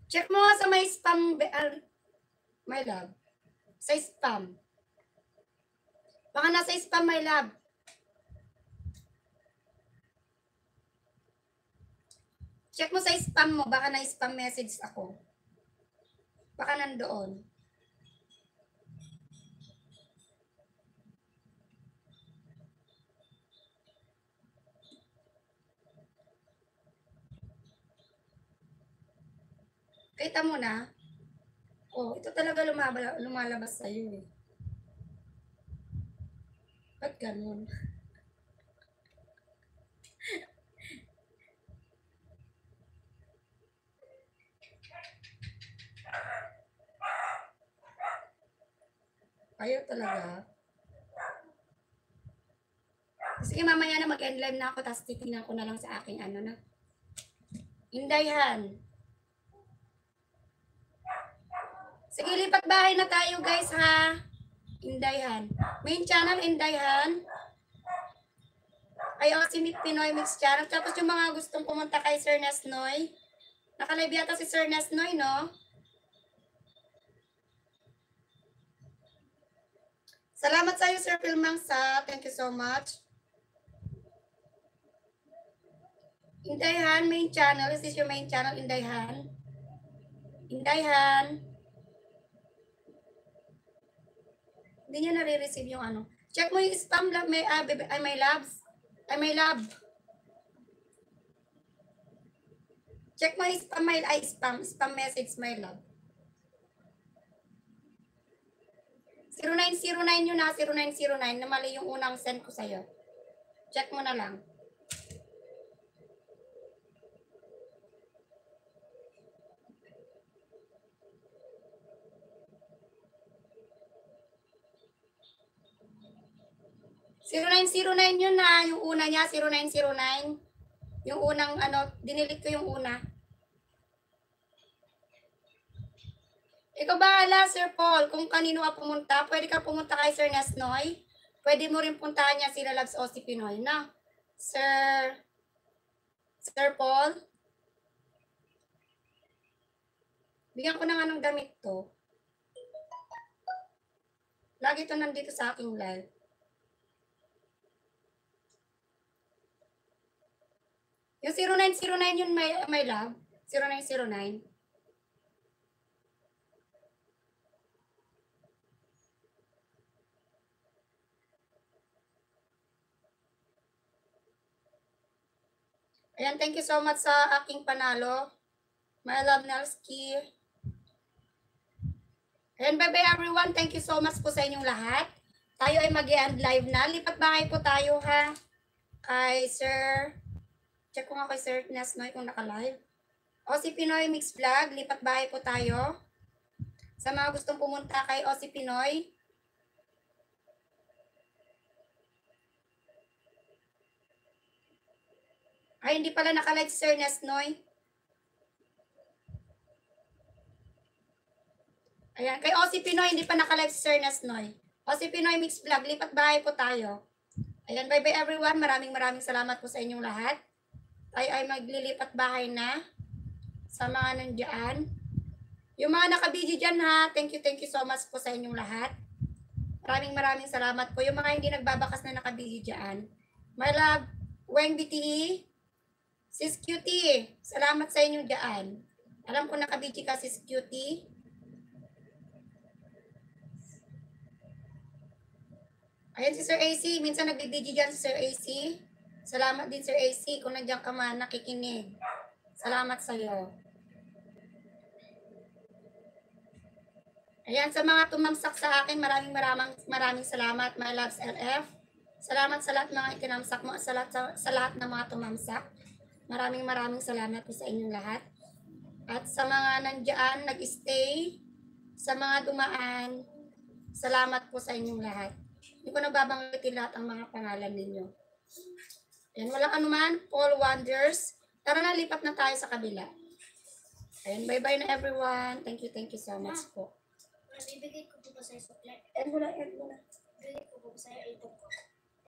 Check mo sa may spam, my love. Sa spam. Baka nasa spam, my love. Check mo sa spam mo. Baka na-spam message ako. Baka nandoon. Kita mo na? Oh, ito talaga lumalabas sa'yo eh. Ba't ganun? Ayaw talaga. Sige, mamaya na mag-end live na ako, tapos titingnan ko na lang sa aking ano na. Indayhan. Sige, lipat bahay na tayo guys ha. Indayhan. Main channel, Indayhan. Ay, si Pinoy Mix Channel. Tapos yung mga gustong pumunta kay Sir Nesnoy. Nakalive yata si Sir Nesnoy, no? Salamat sa iyo, Sir Pilmangsa. Thank you so much. Indayhan, main channel. Is this your main channel, Indayhan? Indayhan. Hindi niya nare-receive yung ano. Check mo yung spam, my loves. My love. Check mo yung spam, spam message, my love. 0909 yun na, 0909. Na mali yung unang send ko sa'yo. Check mo na lang. (0909) yun na, yung una niya, 0909. Yung unang, ano, dinilit ko yung una. Ikaw bahala, Sir Paul, kung kanino ka pumunta. Pwede ka pumunta kay Sir Nesnoy. Pwede mo rin puntahan niya sila Loves o si Pinoy, na? Sir Paul? Bigyan ko na nga ng damit to. Lagi to nandito sa aking live. Yung 0909 yun, my love. 0909. Ayan, thank you so much sa aking panalo. My love, Nelsky. Ayan, bye-bye everyone. Thank you so much po sa inyong lahat. Tayo ay mag-end live na. Lipat bahay po tayo ha. Kay Sir, check ko nga kay Sir Nesnoy kung naka-live. O si Pinoy Mix Vlog, lipat bahay po tayo. Sa mga gustong pumunta kay O si Pinoy. Ay, hindi pala naka-live si Sir Nesnoy. Ayan, kay O si Pinoy, hindi pa naka-live si Sir Nesnoy. O si Pinoy Mix Vlog, lipat bahay po tayo. Ayan, bye-bye everyone. Maraming salamat po sa inyong lahat. Tayo ay maglilipat bahay na sa mga nandiyan. Yung mga nakabidyo dyan ha, thank you so much po sa inyong lahat. Maraming salamat po. Yung mga hindi nagbabakas na nakabidyo dyan. My love, Weng BTE, Sis Cutie, salamat sa inyo dyan. Alam ko nakabidyo ka, Sis Cutie. Ayan si Sir AC, minsan nagbibidyo dyan si Sir AC. Salamat din Sir AC kung nandiyan ka man nakikinig. Salamat sa iyo. Ayan, sa mga tumamsak sa akin, maraming salamat, my loves LF. Salamat sa lahat mga ikinamsak mo, sa lahat ng mga tumamsak. Maraming salamat po sa inyong lahat. At sa mga nandiyan, nag-stay, sa mga dumaan, salamat po sa inyong lahat. Hindi ko nababanggitin lahat ang mga pangalan ninyo. Ayan, walang anuman, Paul Wonders. Tara na, lipat na tayo sa kabila. Ayan, bye-bye na everyone. Thank you so much po. Ibigay ko po ba sa'yo suklet? End mo na. Ibigay ko po ba sa'yo ito po?